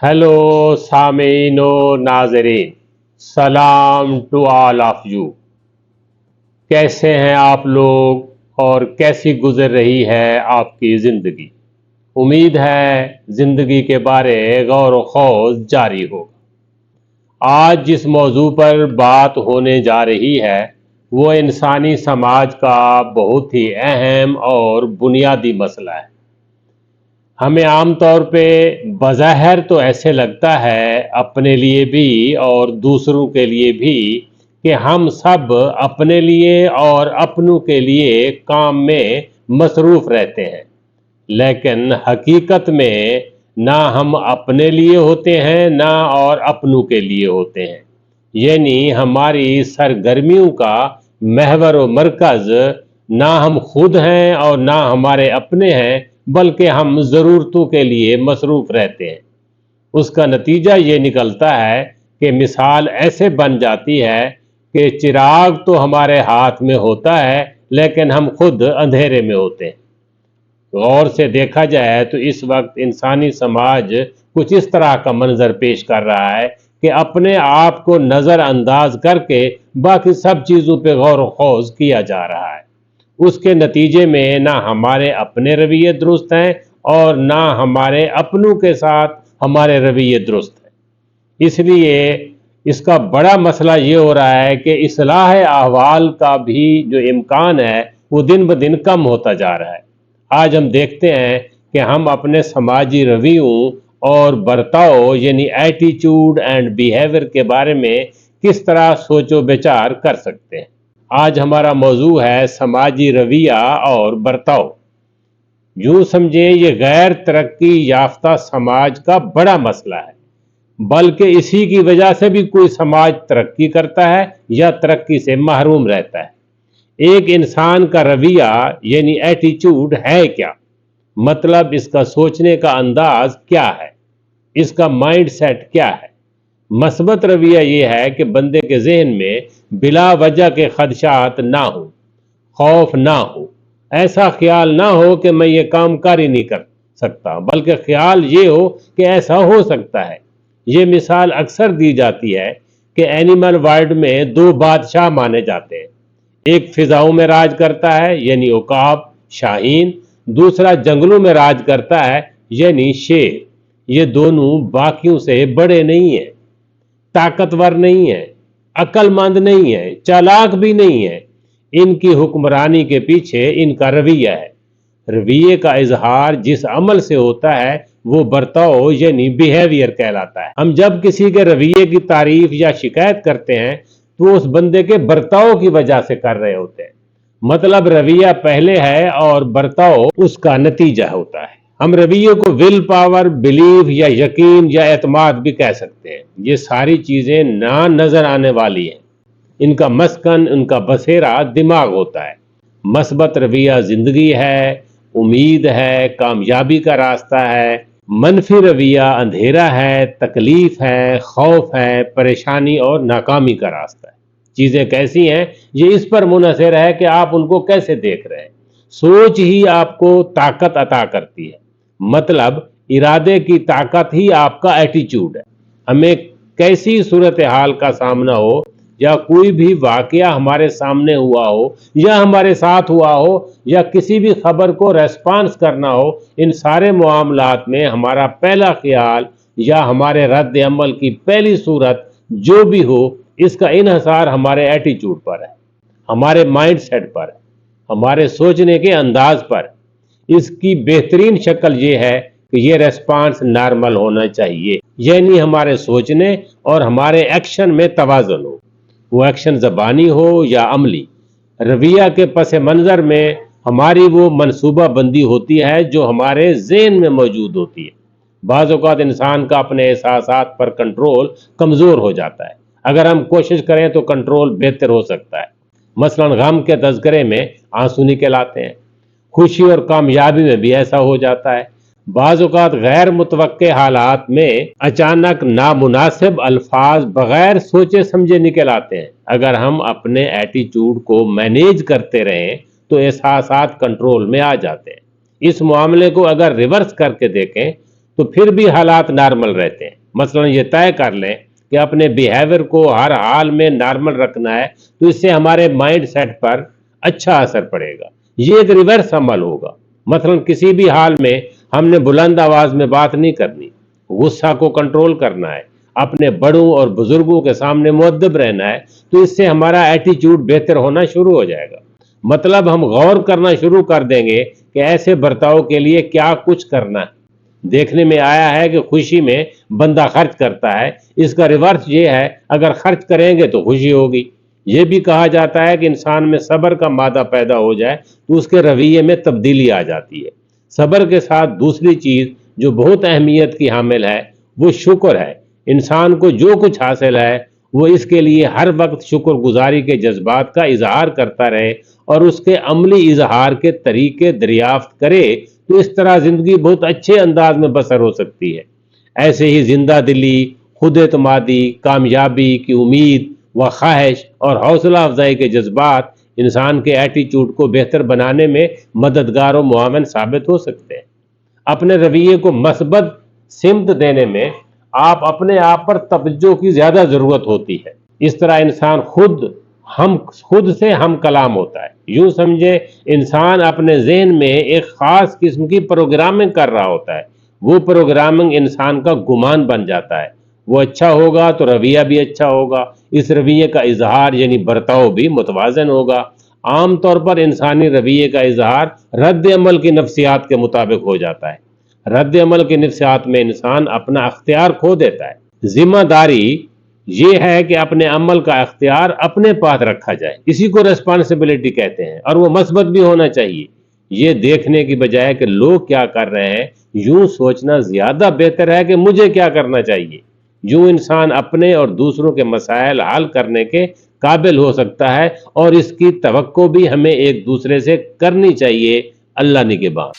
Hello सामीन व नाजरीन, सलाम टू ऑल ऑफ यू। कैसे हैं आप लोग और कैसी गुजर रही है आपकी ज़िंदगी। उम्मीद है ज़िंदगी के बारे गौर व खौज जारी होगा। आज जिस मौजू पर बात होने जा रही है वो इंसानी समाज का बहुत ही अहम और बुनियादी मसला है। हमें आम तौर पे बज़ाहिर तो ऐसे लगता है अपने लिए भी और दूसरों के लिए भी कि हम सब अपने लिए और अपनों के लिए काम में मसरूफ़ रहते हैं, लेकिन हकीकत में ना हम अपने लिए होते हैं ना और अपनों के लिए होते हैं। यानी हमारी सरगर्मियों का महवर व मरकज़ ना हम खुद हैं और ना हमारे अपने हैं, बल्कि हम ज़रूरतों के लिए मसरूफ़ रहते हैं। उसका नतीजा ये निकलता है कि मिसाल ऐसे बन जाती है कि चिराग तो हमारे हाथ में होता है लेकिन हम खुद अंधेरे में होते हैं। गौर से देखा जाए तो इस वक्त इंसानी समाज कुछ इस तरह का मंजर पेश कर रहा है कि अपने आप को नज़रअंदाज करके बाकी सब चीज़ों पे गौर व खौज किया जा रहा है। उसके नतीजे में ना हमारे अपने रवैये दुरुस्त हैं और ना हमारे अपनों के साथ हमारे रवैये दुरुस्त हैं। इसलिए इसका बड़ा मसला ये हो रहा है कि इस्लाह अहवाल का भी जो इम्कान है वो दिन ब दिन कम होता जा रहा है। आज हम देखते हैं कि हम अपने समाजी रवैयों और बर्ताव यानी एटीट्यूड एंड बिहेवियर के बारे में किस तरह सोचो विचार कर सकते हैं। आज हमारा मौजू है समाजी रवैया और बर्ताव। यूँ समझे ये गैर तरक्की याफ्ता समाज का बड़ा मसला है, बल्कि इसी की वजह से भी कोई समाज तरक्की करता है या तरक्की से महरूम रहता है। एक इंसान का रवैया यानी एटीट्यूड है क्या, मतलब इसका सोचने का अंदाज क्या है, इसका माइंड सेट क्या है। मस्बत रवैया ये है कि बंदे के जहन में बिला वजह के खदशात ना हो, खौफ ना हो, ऐसा ख्याल ना हो कि मैं ये काम कर ही नहीं कर सकता, बल्कि ख्याल ये हो कि ऐसा हो सकता है। ये मिसाल अक्सर दी जाती है कि एनिमल वर्ल्ड में दो बादशाह माने जाते हैं, एक फिजाओं में राज करता है यानी उकाब शाहीन, दूसरा जंगलों में राज करता है यानी शेर। ये दोनों बाकियों से बड़े नहीं हैं, ताकतवर नहीं है, अक्लमंद नहीं है, चालाक भी नहीं है। इनकी हुक्मरानी के पीछे इनका रवैया है। रवैये का इजहार जिस अमल से होता है वो बर्ताव यानी बिहेवियर कहलाता है। हम जब किसी के रवैये की तारीफ या शिकायत करते हैं तो उस बंदे के बर्ताव की वजह से कर रहे होते हैं, मतलब रवैया पहले है और बर्ताव उसका नतीजा होता है। हम रवैये को विल पावर, बिलीव या यकीन या एतमाद भी कह सकते हैं। ये सारी चीज़ें ना नज़र आने वाली हैं, इनका मस्कन, इनका बसेरा दिमाग होता है। मस्बत रवैया ज़िंदगी है, उम्मीद है, कामयाबी का रास्ता है। मनफी रवैया अंधेरा है, तकलीफ है, खौफ है, परेशानी और नाकामी का रास्ता है। चीज़ें कैसी हैं ये इस पर मुनहसर है कि आप उनको कैसे देख रहे हैं। सोच ही आपको ताकत अता करती है, मतलब इरादे की ताकत ही आपका एटीट्यूड है। हमें कैसी सूरत हाल का सामना हो या कोई भी वाकया हमारे सामने हुआ हो या हमारे साथ हुआ हो या किसी भी खबर को रेस्पॉन्स करना हो, इन सारे मामलात में हमारा पहला ख्याल या हमारे रद्द अमल की पहली सूरत जो भी हो, इसका इन्हिसार हमारे एटीट्यूड पर है, हमारे माइंड सेट पर है, हमारे सोचने के अंदाज पर। इसकी बेहतरीन शक्ल ये है कि ये रेस्पॉन्स नॉर्मल होना चाहिए, यानी हमारे सोचने और हमारे एक्शन में तवाज़ुन हो, वो एक्शन ज़बानी हो या अमली। रवैया के पस मंज़र में हमारी वो मनसूबा बंदी होती है जो हमारे ज़हन में मौजूद होती है। बाज़ औक़ात इंसान का अपने एहसासात पर कंट्रोल कमज़ोर हो जाता है। अगर हम कोशिश करें तो कंट्रोल बेहतर हो सकता है। मसलन गम के तज़किरे में आंसू निकल आते हैं, खुशी और कामयाबी में भी ऐसा हो जाता है। बाज़ औक़ात गैर मुतवक्के हालात में अचानक नामुनासिब अल्फाज बग़ैर सोचे समझे निकल आते हैं। अगर हम अपने एटीट्यूड को मैनेज करते रहें तो एहसासात कंट्रोल में आ जाते हैं। इस मामले को अगर रिवर्स करके देखें تو پھر بھی حالات نارمل رہتے ہیں۔ مثلا یہ طے کر لیں کہ اپنے بیہیویئر کو ہر حال میں نارمل رکھنا ہے، تو اس سے ہمارے مائنڈ سیٹ پر اچھا اثر پڑے گا۔ یہ ایک ریورس عمل ہوگا۔ مثلا کسی بھی حال میں ہم نے بلند آواز میں بات نہیں کرنی، غصہ کو کنٹرول کرنا ہے، اپنے بڑوں اور بزرگوں کے سامنے مؤدب رہنا ہے، تو اس سے ہمارا ایٹیچیوڈ بہتر ہونا شروع ہو جائے گا۔ مطلب ہم غور کرنا شروع کر دیں گے کہ ایسے برتاؤ کے لیے کیا کچھ کرنا ہے۔ دیکھنے میں آیا ہے کہ خوشی میں بندہ خرچ کرتا ہے، اس کا ریورس یہ ہے اگر خرچ کریں گے تو خوشی ہوگی۔ یہ بھی کہا جاتا ہے کہ انسان میں صبر کا مادہ پیدا ہو جائے تو اس کے رویے میں تبدیلی آ جاتی ہے۔ صبر کے ساتھ دوسری چیز جو بہت اہمیت کی حامل ہے وہ شکر ہے۔ انسان کو جو کچھ حاصل ہے وہ اس کے لیے ہر وقت شکر گزاری کے جذبات کا اظہار کرتا رہے اور اس کے عملی اظہار کے طریقے دریافت کرے، تو اس طرح زندگی بہت اچھے انداز میں بسر ہو سکتی ہے۔ ایسے ہی زندہ دلی، خود اعتمادی، کامیابی کی امید و خواہش اور حوصلہ افزائی کے جذبات انسان کے ایٹیچیوڈ کو بہتر بنانے میں مددگار و معاون ثابت ہو سکتے ہیں۔ اپنے رویے کو مثبت سمت دینے میں آپ اپنے آپ پر توجہ کی زیادہ ضرورت ہوتی ہے۔ اس طرح انسان خود سے ہم کلام ہوتا ہے۔ یوں سمجھے انسان اپنے ذہن میں ایک خاص قسم کی پروگرامنگ کر رہا ہوتا ہے۔ وہ پروگرامنگ انسان کا گمان بن جاتا ہے۔ وہ اچھا ہوگا تو رویہ بھی اچھا ہوگا، اس رویے کا اظہار یعنی برتاؤ بھی متوازن ہوگا۔ عام طور پر انسانی رویے کا اظہار رد عمل کی نفسیات کے مطابق ہو جاتا ہے۔ رد عمل کی نفسیات میں انسان اپنا اختیار کھو دیتا ہے۔ ذمہ داری یہ ہے کہ اپنے عمل کا اختیار اپنے پاس رکھا جائے، اسی کو ریسپانسبلٹی کہتے ہیں، اور وہ مثبت بھی ہونا چاہیے۔ یہ دیکھنے کی بجائے کہ لوگ کیا کر رہے ہیں، یوں سوچنا زیادہ بہتر ہے کہ مجھے کیا کرنا چاہیے۔ یوں انسان اپنے اور دوسروں کے مسائل حل کرنے کے قابل ہو سکتا ہے، اور اس کی توقع بھی ہمیں ایک دوسرے سے کرنی چاہیے۔ اللہ نگہبان۔